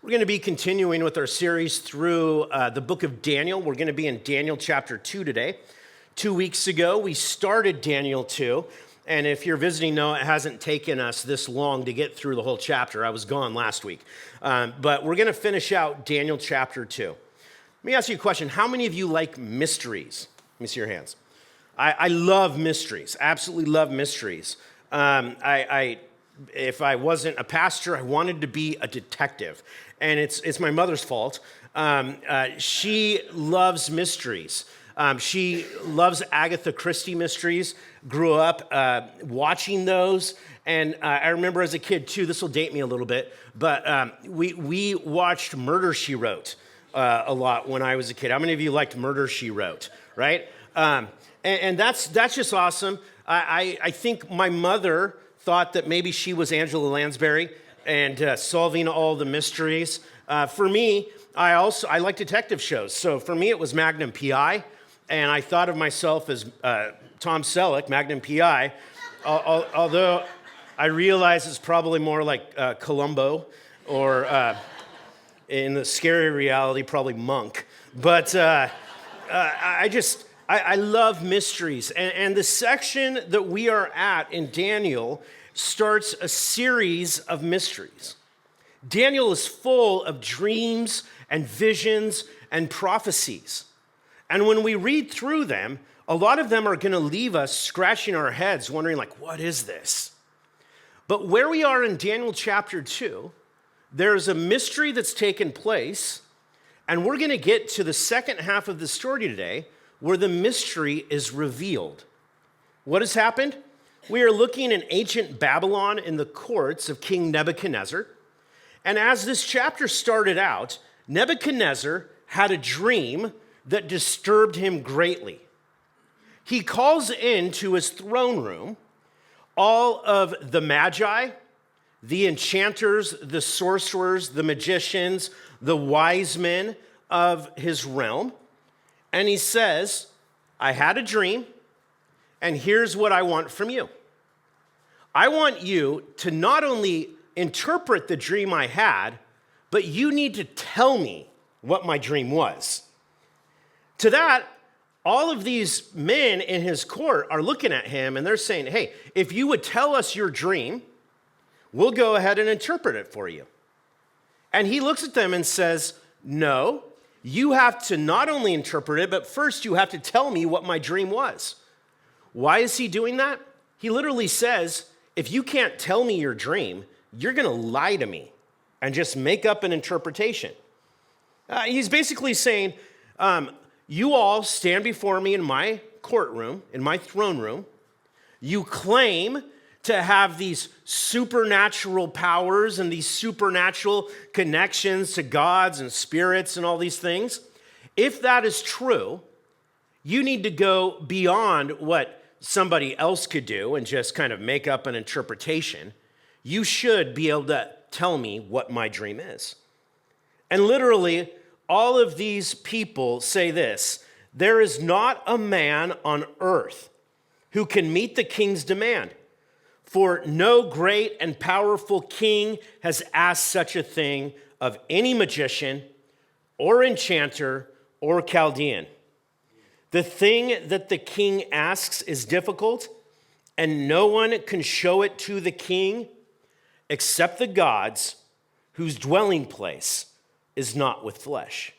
We're going to be continuing with our series through the book of Daniel. We're going to be in Daniel chapter 2 today. 2 weeks ago, we started Daniel 2. And if you're visiting, no, it hasn't taken us this long to get through the whole chapter. I was gone last week. But we're going to finish out Daniel chapter 2. Let me ask you a question. How many of you like mysteries? Let me see your hands. I love mysteries, absolutely love mysteries. If I wasn't a pastor, I wanted to be a detective. And it's my mother's fault. She loves mysteries. She loves Agatha Christie mysteries, grew up watching those. And I remember as a kid, too, this will date me a little bit, but we watched Murder, She Wrote a lot when I was a kid. How many of you liked Murder, She Wrote, right? And that's just awesome. I think my mother thought that maybe she was Angela Lansbury and solving all the mysteries. For me, I like detective shows. So for me, it was Magnum P.I., and I thought of myself as Tom Selleck, Magnum P.I., although I realize it's probably more like Columbo or in the scary reality, probably Monk. But I love mysteries. And the section that we are at in Daniel starts a series of mysteries. Daniel is full of dreams and visions and prophecies. And when we read through them, a lot of them are going to leave us scratching our heads, wondering, like, what is this? But where we are in Daniel chapter 2, there's a mystery that's taken place, and we're going to get to the second half of the story today, where the mystery is revealed. What has happened? We are looking in ancient Babylon in the courts of King Nebuchadnezzar. And as this chapter started out, Nebuchadnezzar had a dream that disturbed him greatly. He calls into his throne room all of the magi, the enchanters, the sorcerers, the magicians, the wise men of his realm. And he says, I had a dream, and here's what I want from you. I want you to not only interpret the dream I had, but you need to tell me what my dream was. To that, all of these men in his court are looking at him, and they're saying, hey, if you would tell us your dream, we'll go ahead and interpret it for you. And he looks at them and says, no, you have to not only interpret it, but first you have to tell me what my dream was. Why is he doing that? He literally says, if you can't tell me your dream, you're going to lie to me and just make up an interpretation. He's basically saying, you all stand before me in my courtroom, in my throne room. You claim to have these supernatural powers and these supernatural connections to gods and spirits and all these things. If that is true, you need to go beyond what somebody else could do and just kind of make up an interpretation. You should be able to tell me what my dream is. And literally, all of these people say this: there is not a man on earth who can meet the king's demand. For no great and powerful king has asked such a thing of any magician or enchanter or Chaldean. The thing that the king asks is difficult, and no one can show it to the king except the gods whose dwelling place is not with flesh.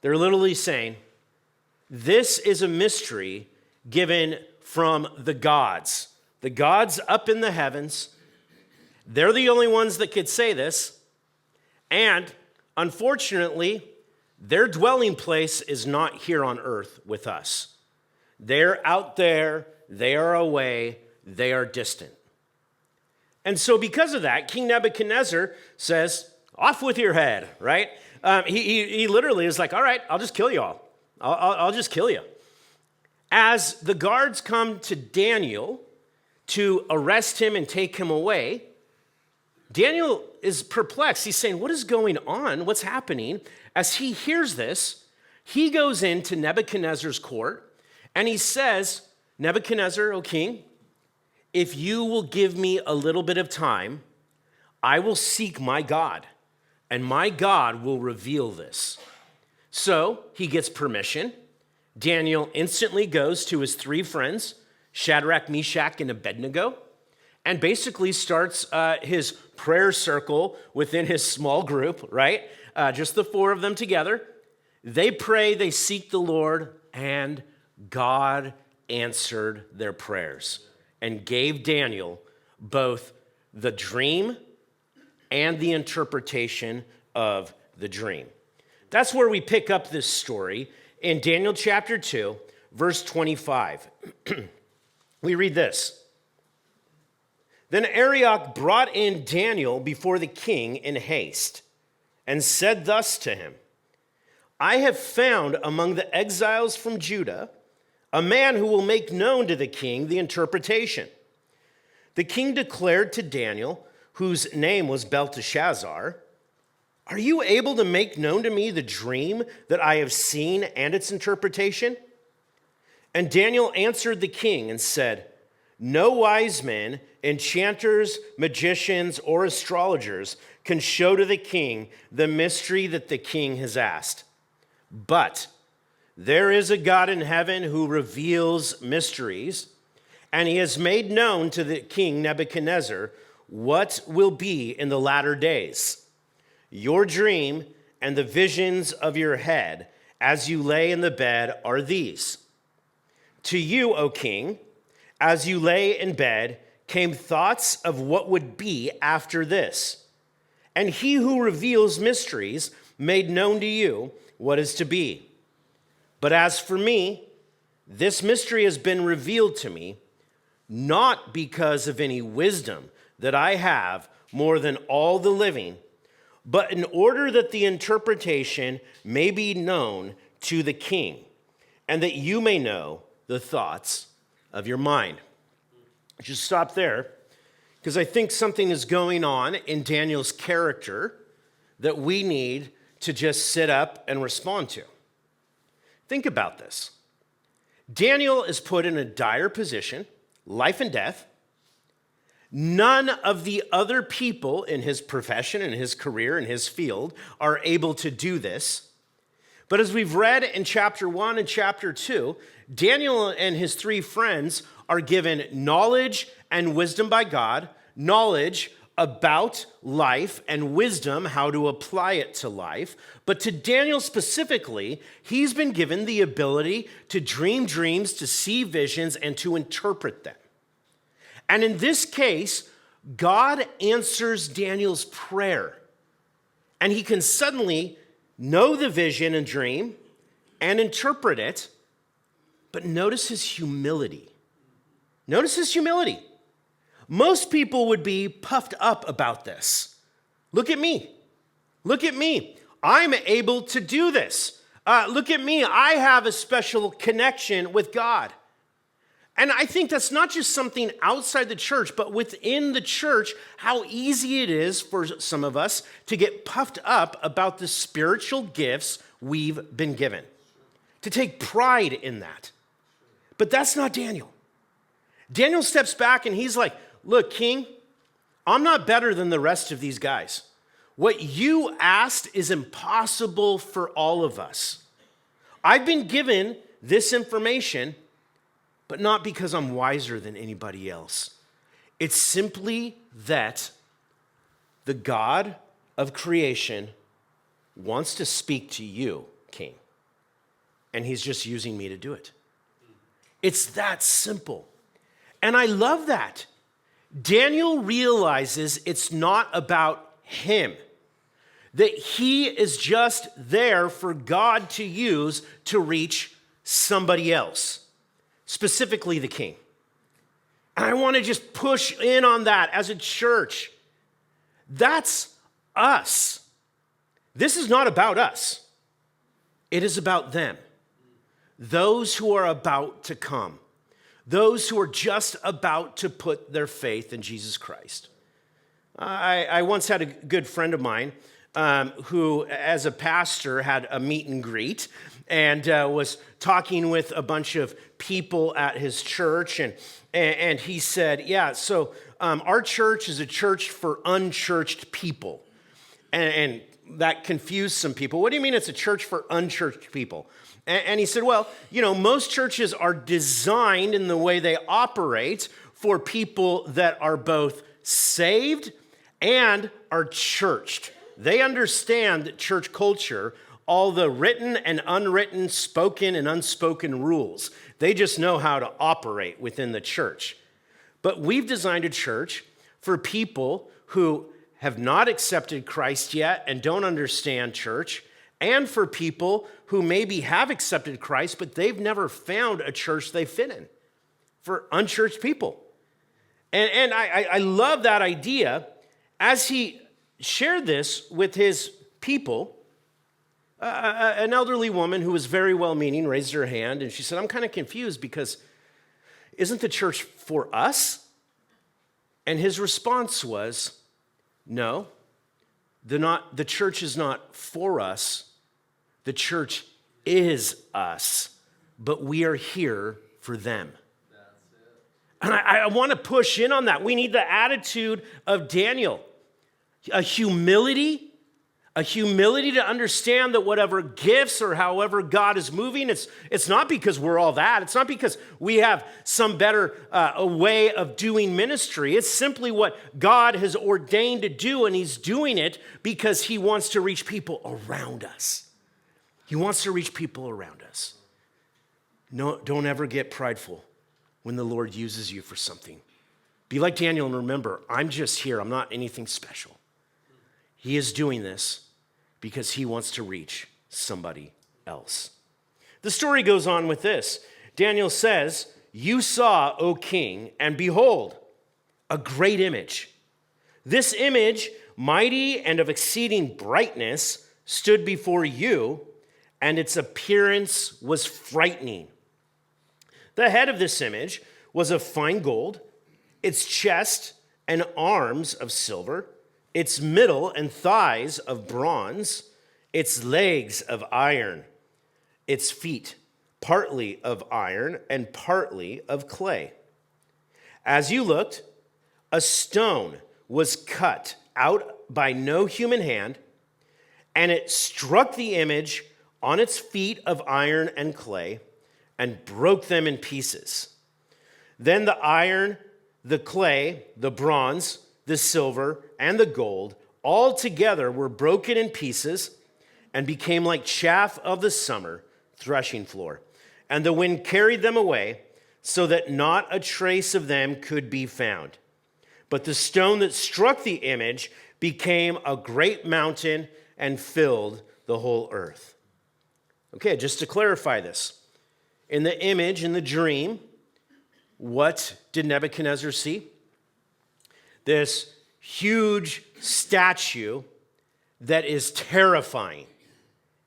They're literally saying, this is a mystery given from the gods. The gods up in the heavens, they're the only ones that could say this. And unfortunately, their dwelling place is not here on earth with us. They're out there, they are away, they are distant. And so because of that, King Nebuchadnezzar says, off with your head, right? He literally is like, all right, I'll just kill you all. I'll just kill you. As the guards come to Daniel to arrest him and take him away, Daniel is perplexed. He's saying, what is going on? What's happening? As he hears this, he goes into Nebuchadnezzar's court and he says, Nebuchadnezzar, O king, if you will give me a little bit of time, I will seek my God and my God will reveal this." So he gets permission. Daniel instantly goes to his three friends, Shadrach, Meshach, and Abednego, and basically starts his prayer circle within his small group, right? Just the four of them together. They pray, they seek the Lord, and God answered their prayers and gave Daniel both the dream and the interpretation of the dream. That's where we pick up this story in Daniel chapter 2, verse 25. We read this. "Then Arioch brought in Daniel before the king in haste and said thus to him, 'I have found among the exiles from Judah a man who will make known to the king the interpretation.' The king declared to Daniel, whose name was Belteshazzar, 'Are you able to make known to me the dream that I have seen and its interpretation?' And Daniel answered the king and said, 'No wise men, enchanters, magicians, or astrologers can show to the king the mystery that the king has asked. But there is a God in heaven who reveals mysteries, and he has made known to the king Nebuchadnezzar what will be in the latter days. Your dream and the visions of your head as you lay in the bed are these. To you, O king, as you lay in bed, came thoughts of what would be after this. And he who reveals mysteries made known to you what is to be. But as for me, this mystery has been revealed to me, not because of any wisdom that I have more than all the living, but in order that the interpretation may be known to the king, and that you may know the thoughts of your mind." Just stop there, because I think something is going on in Daniel's character that we need to just sit up and respond to. Think about this. Daniel is put in a dire position, life and death. None of the other people in his profession, in his career, in his field are able to do this. But as we've read in chapter 1 and chapter 2, Daniel and his three friends are given knowledge and wisdom by God, knowledge about life and wisdom, how to apply it to life. But to Daniel specifically, he's been given the ability to dream dreams, to see visions, and to interpret them. And in this case, God answers Daniel's prayer, and he can suddenly know the vision and dream and interpret it. But notice his humility. Notice his humility. Most people would be puffed up about this. Look at me. Look at me. I'm able to do this. Look at me. I have a special connection with God. And I think that's not just something outside the church, but within the church, how easy it is for some of us to get puffed up about the spiritual gifts we've been given, to take pride in that. But that's not Daniel. Daniel steps back and he's like, "Look, king, I'm not better than the rest of these guys. What you asked is impossible for all of us. I've been given this information, but not because I'm wiser than anybody else. It's simply that the God of creation wants to speak to you, king, and he's just using me to do it." It's that simple. And I love that. Daniel realizes it's not about him, that he is just there for God to use to reach somebody else, specifically the king. And I want to just push in on that as a church. That's us. This is not about us. It is about them. Those who are about to come. Those who are just about to put their faith in Jesus Christ. I once had a good friend of mine who, as a pastor, had a meet and greet and was talking with a bunch of people at his church. And he said, "Yeah, so our church is a church for unchurched people." And that confused some people. What do you mean it's a church for unchurched people? And he said, well, most churches are designed in the way they operate for people that are both saved and are churched. They understand church culture, all the written and unwritten, spoken and unspoken rules. They just know how to operate within the church. But we've designed a church for people who have not accepted Christ yet and don't understand church, and for people who maybe have accepted Christ, but they've never found a church they fit in, for unchurched people. And I love that idea. As he shared this with his people, an elderly woman who was very well-meaning raised her hand, and she said, I'm kind of confused because isn't the church for us? And his response was, no, the church is not for us. The church is us, but we are here for them. And I want to push in on that. We need the attitude of Daniel, a humility to understand that whatever gifts or however God is moving, it's not because we're all that. It's not because we have some better way of doing ministry. It's simply what God has ordained to do, and he's doing it because he wants to reach people around us. He wants to reach people around us. No, don't ever get prideful when the Lord uses you for something. Be like Daniel and remember, I'm just here. I'm not anything special. He is doing this because he wants to reach somebody else. The story goes on with this. Daniel says, you saw, O king, and behold, a great image. This image, mighty and of exceeding brightness, stood before you, and its appearance was frightening. The head of this image was of fine gold, its chest and arms of silver, its middle and thighs of bronze, its legs of iron, its feet partly of iron and partly of clay. As you looked, a stone was cut out by no human hand, and it struck the image on its feet of iron and clay and broke them in pieces. Then the iron, the clay, the bronze, the silver, and the gold all together were broken in pieces and became like chaff of the summer threshing floor. And the wind carried them away so that not a trace of them could be found. But the stone that struck the image became a great mountain and filled the whole earth. Okay, just to clarify this. In the image, in the dream, what did Nebuchadnezzar see? This huge statue that is terrifying.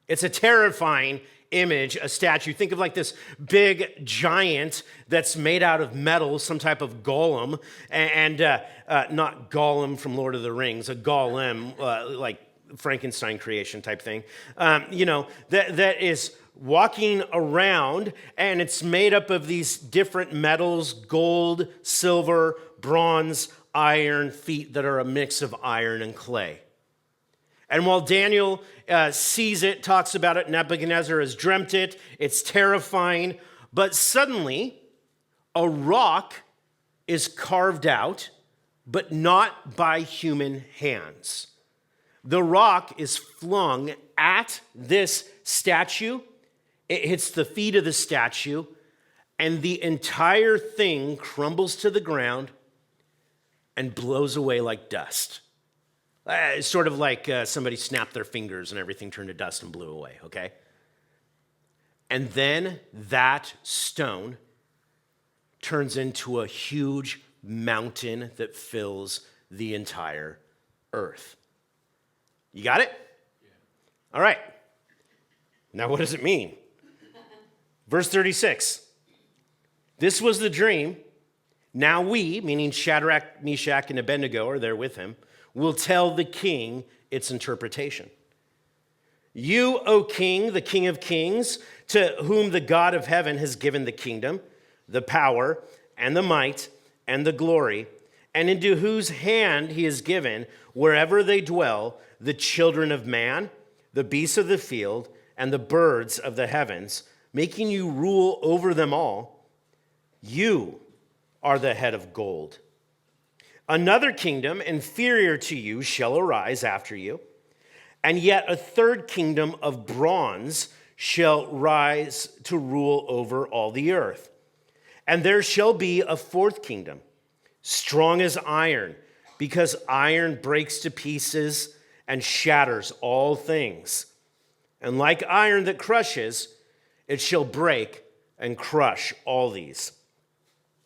It's a terrifying image, a statue. Think of like this big giant that's made out of metal, some type of golem, and not Gollum from Lord of the Rings, a golem, like Frankenstein creation type thing, that is walking around, and it's made up of these different metals, gold, silver, bronze, iron, feet that are a mix of iron and clay. And while Daniel sees it, talks about it, Nebuchadnezzar has dreamt it, it's terrifying, but suddenly a rock is carved out, but not by human hands. The rock is flung at this statue. It hits the feet of the statue, and the entire thing crumbles to the ground and blows away like dust. It's sort of like somebody snapped their fingers and everything turned to dust and blew away, okay? And then that stone turns into a huge mountain that fills the entire earth. You got it? Yeah. All right. Now, what does it mean? Verse 36. This was the dream. Now we, meaning Shadrach, Meshach, and Abednego are there with him, will tell the king its interpretation. You, O king, the king of kings, to whom the God of heaven has given the kingdom, the power, and the might, and the glory, and into whose hand he has given, wherever they dwell, the children of man, the beasts of the field, and the birds of the heavens, making you rule over them all. You are the head of gold. Another kingdom inferior to you shall arise after you, and yet a third kingdom of bronze shall rise to rule over all the earth. And there shall be a fourth kingdom, strong as iron, because iron breaks to pieces and shatters all things. And like iron that crushes, it shall break and crush all these.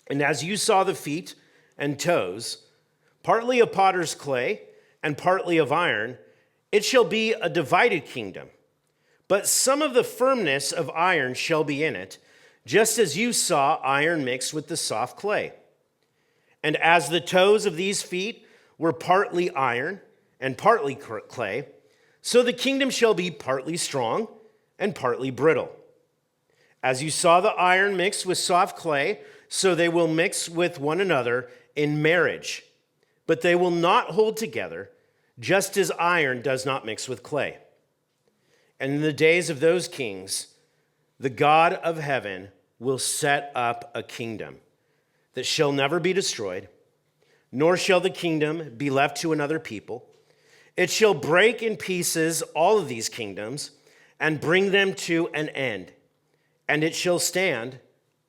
And as you saw the feet and toes, partly of potter's clay and partly of iron, it shall be a divided kingdom. But some of the firmness of iron shall be in it, just as you saw iron mixed with the soft clay. And as the toes of these feet were partly iron and partly clay, so the kingdom shall be partly strong and partly brittle. As you saw the iron mixed with soft clay, so they will mix with one another in marriage, but they will not hold together, just as iron does not mix with clay. And in the days of those kings, the God of heaven will set up a kingdom that shall never be destroyed, nor shall the kingdom be left to another people. It shall break in pieces all of these kingdoms and bring them to an end, and it shall stand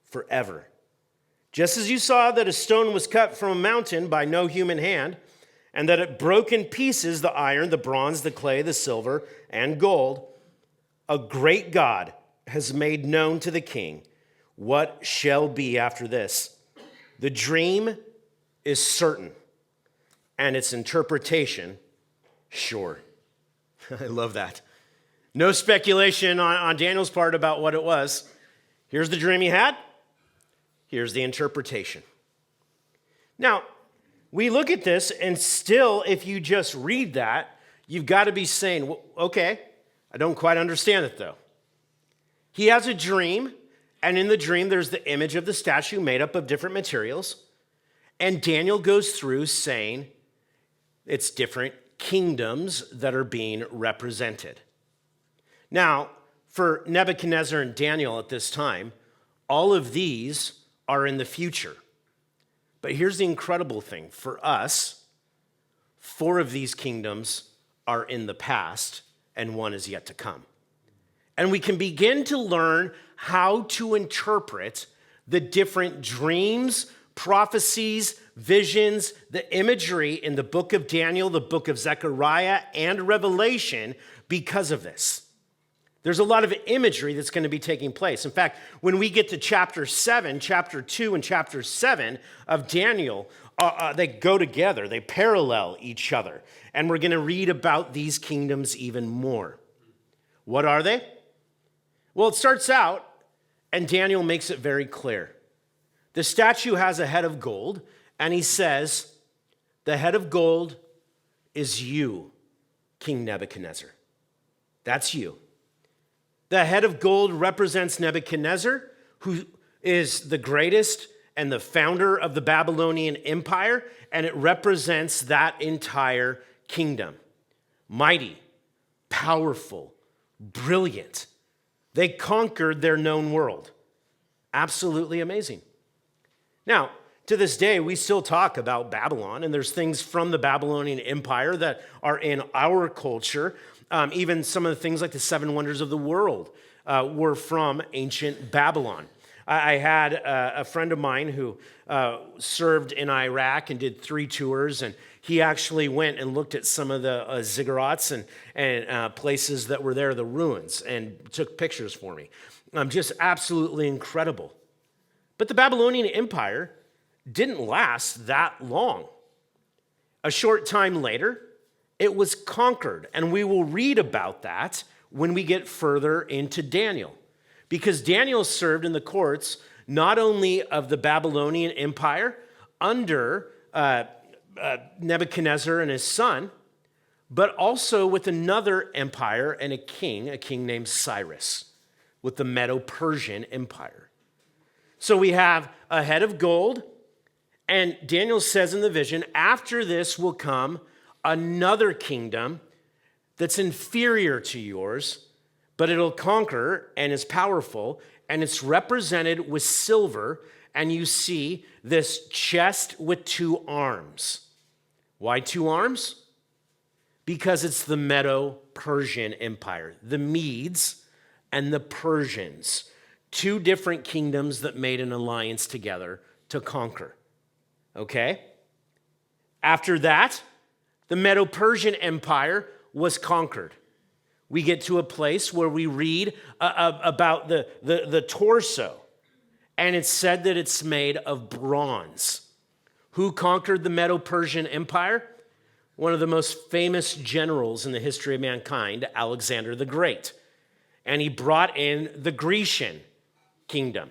forever. Just as you saw that a stone was cut from a mountain by no human hand, and that it broke in pieces the iron, the bronze, the clay, the silver, and gold, a great God has made known to the king what shall be after this. The dream is certain, and its interpretation sure. I love that. No speculation on Daniel's part about what it was. Here's the dream he had. Here's the interpretation. Now, we look at this, and still, if you just read that, you've got to be saying, well, okay, I don't quite understand it, though. He has a dream, and in the dream, there's the image of the statue made up of different materials. And Daniel goes through saying it's different kingdoms that are being represented. Now, for Nebuchadnezzar and Daniel at this time, all of these are in the future. But here's the incredible thing. For us, 4 of these kingdoms are in the past, and 1 is yet to come. And we can begin to learn how to interpret the different dreams, prophecies, visions, the imagery in the book of Daniel, the book of Zechariah, and Revelation because of this. There's a lot of imagery that's going to be taking place. In fact, when we get to chapter 7, chapter 2, and chapter 7 of Daniel, they go together. They parallel each other. And we're going to read about these kingdoms even more. What are they? Well, it starts out, and Daniel makes it very clear. The statue has a head of gold, and he says, the head of gold is you, King Nebuchadnezzar. That's you. The head of gold represents Nebuchadnezzar, who is the greatest and the founder of the Babylonian Empire, and it represents that entire kingdom. Mighty, powerful, brilliant. They conquered their known world. Absolutely amazing. Now, to this day, we still talk about Babylon, and there's things from the Babylonian Empire that are in our culture. Even some of the things like the 7 wonders of the world were from ancient Babylon. I had a friend of mine who served in Iraq and did 3 tours, and he actually went and looked at some of the ziggurats and places that were there, the ruins, and took pictures for me. Just absolutely incredible. But the Babylonian Empire didn't last that long. A short time later, it was conquered, and we will read about that when we get further into Daniel. Because Daniel served in the courts not only of the Babylonian Empire under Nebuchadnezzar and his son, but also with another empire and a king named Cyrus, with the Medo-Persian Empire. So we have a head of gold, And Daniel says in the vision, after this will come another kingdom that's inferior to yours, but it'll conquer and is powerful, and it's represented with silver, and you see this chest with two arms. Why two arms? Because it's the Medo-Persian Empire, the Medes and the Persians, two different kingdoms that made an alliance together to conquer. Okay? After that, the Medo-Persian Empire was conquered. We get to a place where we read about the torso, and it's said that it's made of bronze. Who conquered the Medo-Persian Empire? One of the most famous generals in the history of mankind, Alexander the Great. And he brought in the Grecian kingdom.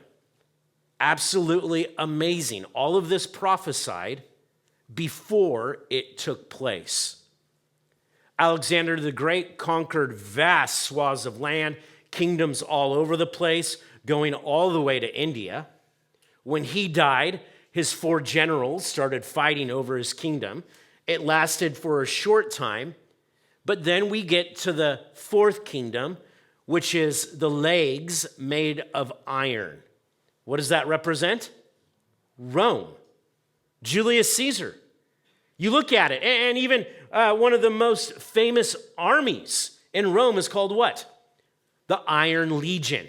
Absolutely amazing. All of this prophesied before it took place. Alexander the Great conquered vast swaths of land, kingdoms all over the place, going all the way to India. When he died, his 4 generals started fighting over his kingdom. It lasted for a short time, but then we get to the 4th kingdom, which is the legs made of iron. What does that represent? Rome, Julius Caesar. You look at it, and even one of the most famous armies in Rome is called what? The Iron Legion.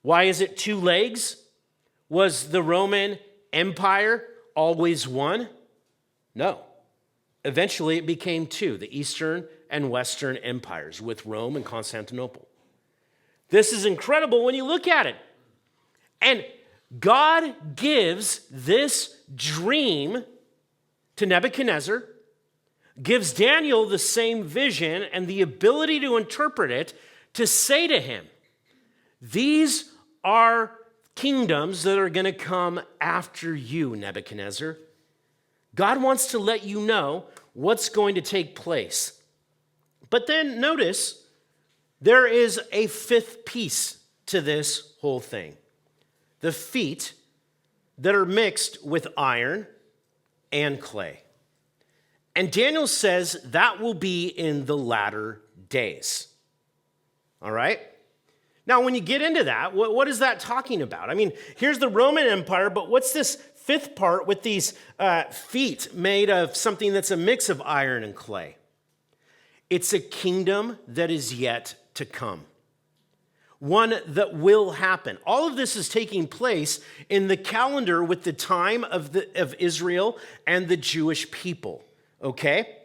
Why is it 2 legs? Was the Roman Empire always one? No. Eventually it became 2, the Eastern and Western empires with Rome and Constantinople. This is incredible when you look at it. And God gives this dream to Nebuchadnezzar, gives Daniel the same vision and the ability to interpret it, to say to him, these are kingdoms that are going to come after you, Nebuchadnezzar. God wants to let you know what's going to take place. But then notice, there is a 5th piece to this whole thing. The feet that are mixed with iron and clay. And Daniel says that will be in the latter days. All right? Now, when you get into that, what is that talking about? I mean, here's the Roman Empire, but what's this 5th part with these feet made of something that's a mix of iron and clay? It's a kingdom that is yet to come. One that will happen. All of this is taking place in the calendar with the time of Israel and the Jewish people, okay?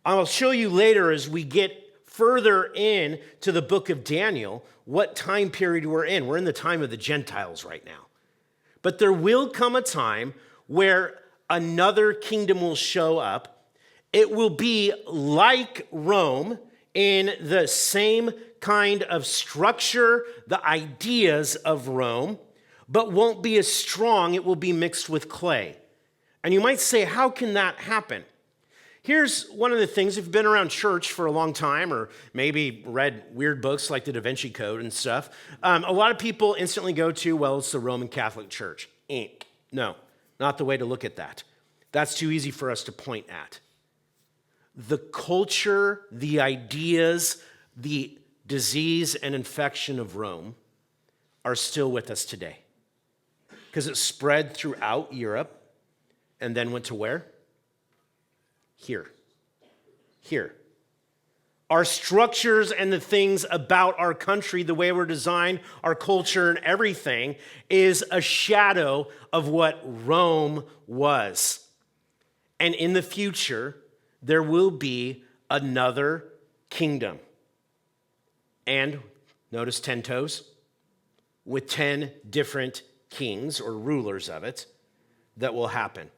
I'll show you later as we get further in to the book of Daniel what time period we're in. We're in the time of the Gentiles right now. But there will come a time where another kingdom will show up. It will be like Rome in the same kind of structure, the ideas of Rome, but won't be as strong. It will be mixed with clay. And you might say, how can that happen? Here's one of the things, if you've been around church for a long time or maybe read weird books like the Da Vinci Code and stuff, a lot of people instantly go to, well, it's the Roman Catholic Church. No, not the way to look at that. That's too easy for us to point at. The culture, the ideas, the disease and infection of Rome are still with us today. Because it spread throughout Europe and then went to where? Here. Our structures and the things about our country, the way we're designed, our culture and everything is a shadow of what Rome was. And in the future, there will be another kingdom. And notice 10 toes, with 10 different kings or rulers of it that will happen.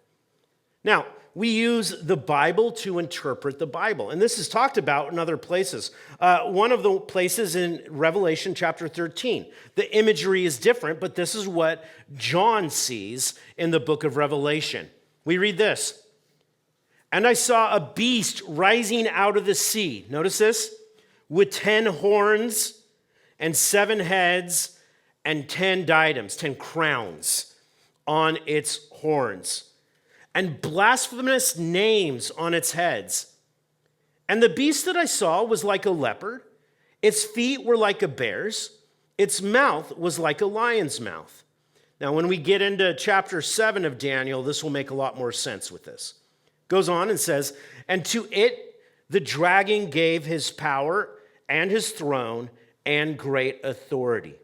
Now, we use the Bible to interpret the Bible, and this is talked about in other places. One of the places in Revelation chapter 13. The imagery is different, but this is what John sees in the book of Revelation. We read this. And I saw a beast rising out of the sea. Notice this. With 10 horns and 7 heads and 10 diadems, 10 crowns. on its horns, and blasphemous names on its heads. And the beast that I saw was like a leopard. Its feet were like a bear's. Its mouth was like a lion's mouth. Now, when we get into chapter 7 of Daniel, this will make a lot more sense with this. Goes on and says, and to it the dragon gave his power and his throne and great authority.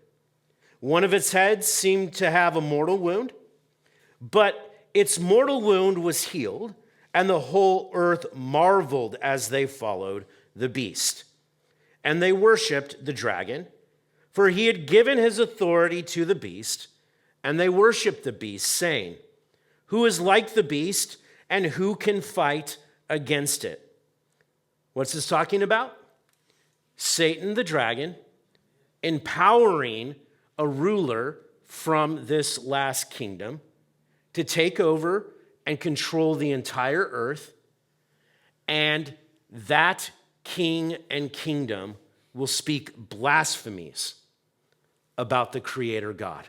One of its heads seemed to have a mortal wound, but its mortal wound was healed, and the whole earth marveled as they followed the beast. And they worshiped the dragon, for he had given his authority to the beast, and they worshiped the beast, saying, who is like the beast, and who can fight against it? What's this talking about? Satan the dragon empowering a ruler from this last kingdom to take over and control the entire earth, and that king and kingdom will speak blasphemies about the Creator God.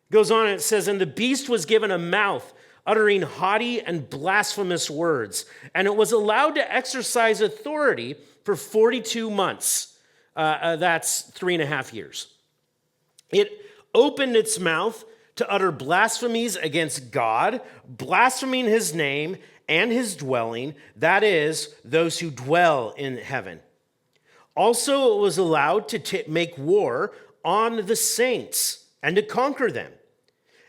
It goes on and it says, and the beast was given a mouth uttering haughty and blasphemous words, and it was allowed to exercise authority for 42 months. That's 3.5 years. It opened its mouth to utter blasphemies against God, blaspheming his name and his dwelling, that is, those who dwell in heaven. Also, it was allowed to make war on the saints and to conquer them.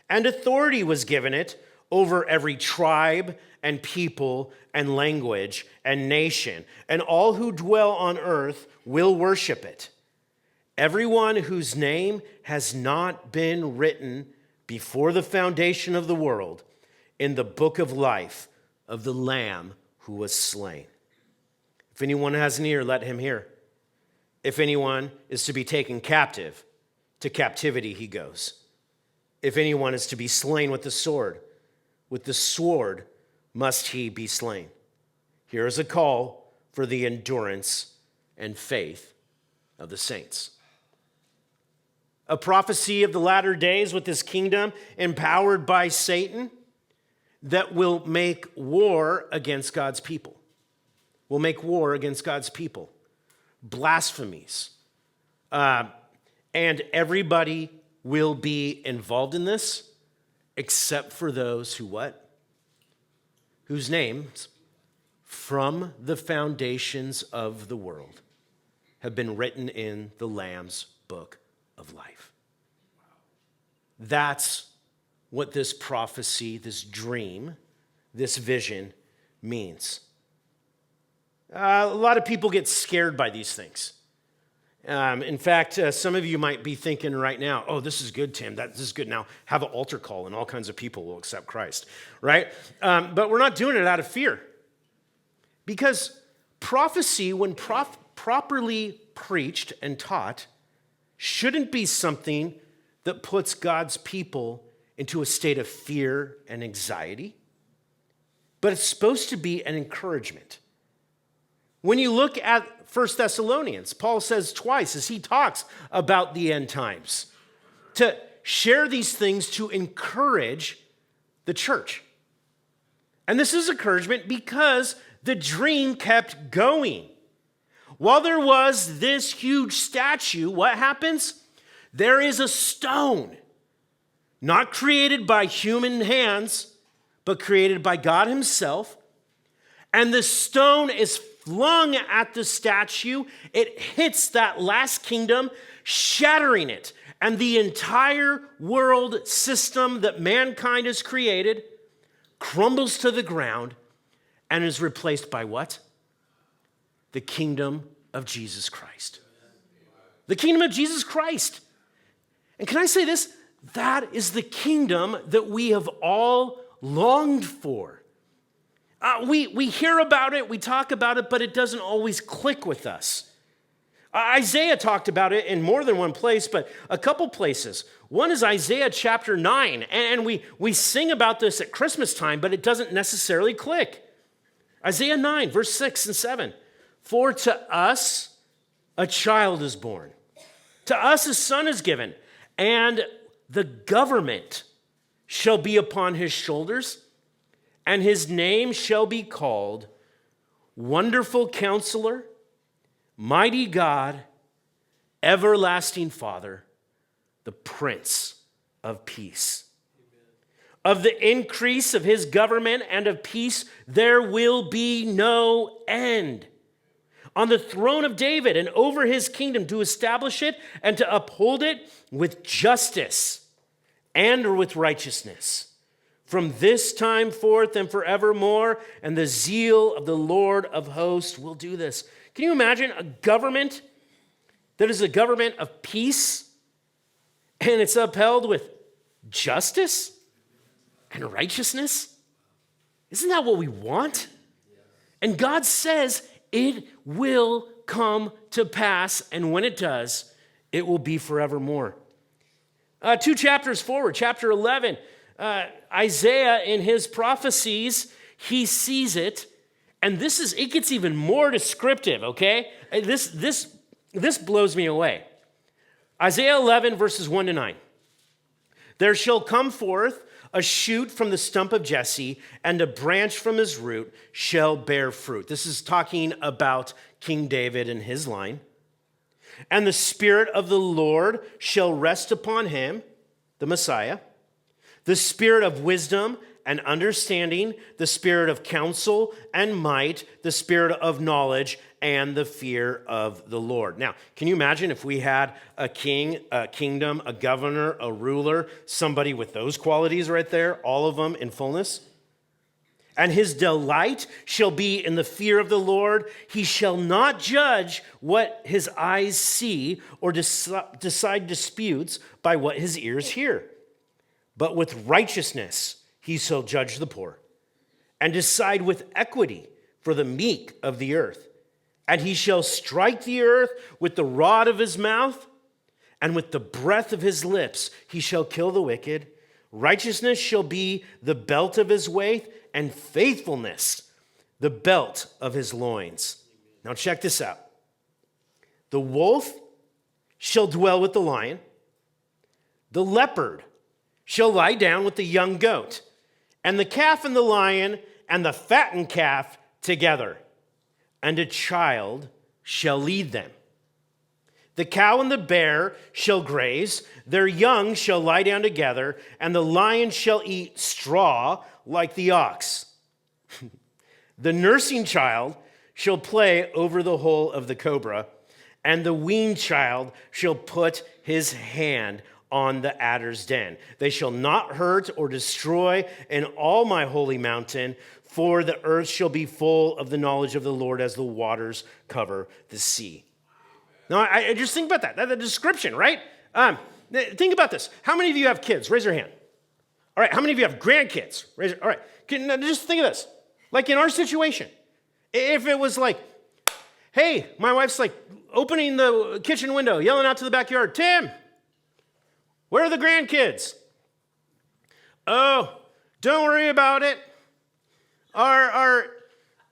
And authority was given it over every tribe and people and language and nation, and all who dwell on earth will worship it. Everyone whose name has not been written before the foundation of the world in the book of life of the Lamb who was slain. If anyone has an ear, let him hear. If anyone is to be taken captive, to captivity he goes. If anyone is to be slain with the sword must he be slain. Here is a call for the endurance and faith of the saints. A prophecy of the latter days with this kingdom empowered by Satan that will make war against God's people. Will make war against God's people. Blasphemies. And everybody will be involved in this except for those who what? Whose names from the foundations of the world have been written in the Lamb's book of life. That's what this prophecy, this dream, this vision means. A lot of people get scared by these things. In fact, some of you might be thinking right now, oh, this is good, Tim. This is good. Now have an altar call and all kinds of people will accept Christ, right? But we're not doing it out of fear. Because prophecy, when properly preached and taught, shouldn't be something that puts God's people into a state of fear and anxiety, but it's supposed to be an encouragement. When you look at 1 Thessalonians, Paul says twice as he talks about the end times, to share these things to encourage the church. And this is encouragement because the dream kept going. While there was this huge statue, what happens? There is a stone, not created by human hands, but created by God himself. And the stone is flung at the statue. It hits that last kingdom, shattering it. And the entire world system that mankind has created crumbles to the ground and is replaced by what? The kingdom of Jesus Christ. The kingdom of Jesus Christ. And can I say this? That is the kingdom that we have all longed for. We hear about it, we talk about it, but it doesn't always click with us. Isaiah talked about it in more than one place, but a couple places. One is Isaiah chapter 9, and we sing about this at Christmas time, but it doesn't necessarily click. Isaiah 9, verse 6 and 7. For to us a child is born, to us a son is given, and the government shall be upon his shoulders, and his name shall be called Wonderful Counselor, Mighty God, Everlasting Father, the Prince of Peace. Of the increase of his government and of peace, there will be no end. On the throne of David and over his kingdom, to establish it and to uphold it with justice and with righteousness from this time forth and forevermore. And the zeal of the Lord of hosts will do this. Can you imagine a government that is a government of peace, and it's upheld with justice and righteousness? Isn't that what we want? And God says it will come to pass, and when it does, it will be forevermore. 2 chapters forward, chapter 11, Isaiah in his prophecies, he sees it, and it gets even more descriptive, okay? This blows me away. Isaiah 11, verses 1 to 9. There shall come forth a shoot from the stump of Jesse, and a branch from his root shall bear fruit. This is talking about King David and his line. And the Spirit of the Lord shall rest upon him, the Messiah, the Spirit of wisdom and understanding, the Spirit of counsel and might, the Spirit of knowledge and the fear of the Lord. Now, can you imagine if we had a king, a kingdom, a governor, a ruler, somebody with those qualities right there, all of them in fullness? And his delight shall be in the fear of the Lord. He shall not judge what his eyes see or decide disputes by what his ears hear. But with righteousness he shall judge the poor and decide with equity for the meek of the earth. And he shall strike the earth with the rod of his mouth, and with the breath of his lips he shall kill the wicked. Righteousness shall be the belt of his waist, and faithfulness the belt of his loins. Now check this out. The wolf shall dwell with the lion. The leopard shall lie down with the young goat, and the calf and the lion and the fattened calf together. And a child shall lead them. The cow and the bear shall graze, their young shall lie down together, and the lion shall eat straw like the ox. The nursing child shall play over the hole of the cobra, and the weaned child shall put his hand on the adder's den. They shall not hurt or destroy in all my holy mountain, for the earth shall be full of the knowledge of the Lord as the waters cover the sea. Now, I just think about that. That's a description, right? Think about this. How many of you have kids? Raise your hand. All right, how many of you have grandkids? All right, just think of this. Like in our situation, if it was like, hey, my wife's like opening the kitchen window, yelling out to the backyard, Tim, where are the grandkids? Oh, don't worry about it. Our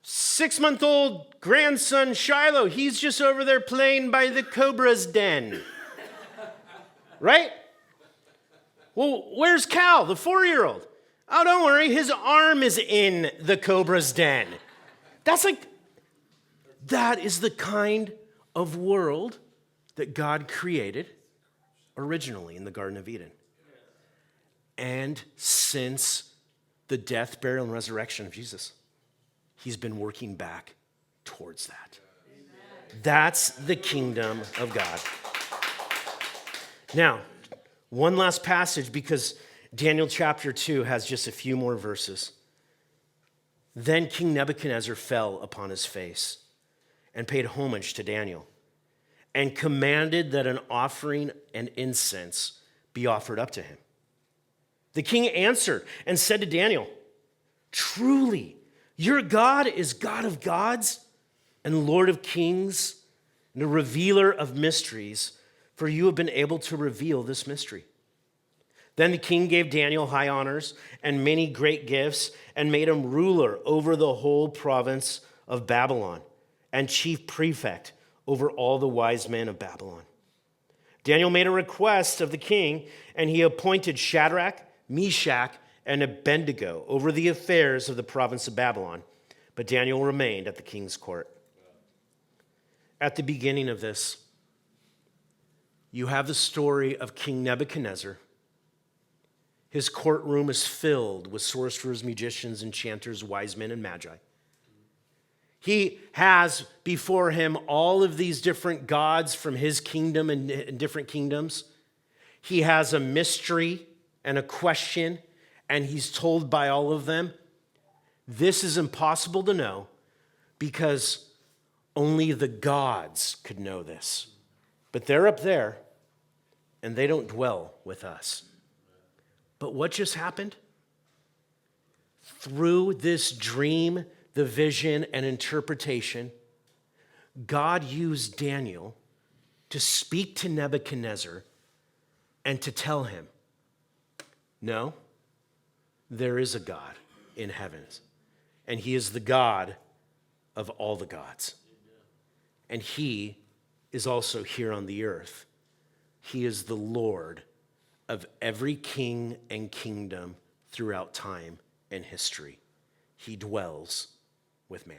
6-month-old grandson, Shiloh, he's just over there playing by the cobra's den. Right? Well, where's Cal, the 4-year-old? Oh, don't worry, his arm is in the cobra's den. That is the kind of world that God created originally in the Garden of Eden. And since the death, burial, and resurrection of Jesus, he's been working back towards that. Amen. That's the kingdom of God. Now, one last passage, because Daniel chapter 2 has just a few more verses. Then King Nebuchadnezzar fell upon his face and paid homage to Daniel and commanded that an offering and incense be offered up to him. The king answered and said to Daniel, truly, your God is God of gods and Lord of kings and a revealer of mysteries, for you have been able to reveal this mystery. Then the king gave Daniel high honors and many great gifts and made him ruler over the whole province of Babylon and chief prefect over all the wise men of Babylon. Daniel made a request of the king, and he appointed Shadrach, Meshach, and Abednego over the affairs of the province of Babylon, but Daniel remained at the king's court. At the beginning of this, you have the story of King Nebuchadnezzar. His courtroom is filled with sorcerers, magicians, enchanters, wise men, and magi. He has before him all of these different gods from his kingdom and different kingdoms. He has a mystery and a question, and he's told by all of them, this is impossible to know because only the gods could know this. But they're up there, and they don't dwell with us. But what just happened? Through this dream, the vision, and interpretation, God used Daniel to speak to Nebuchadnezzar and to tell him, no, there is a God in heavens, and he is the God of all the gods. And he is also here on the earth. He is the Lord of every king and kingdom throughout time and history. He dwells with man.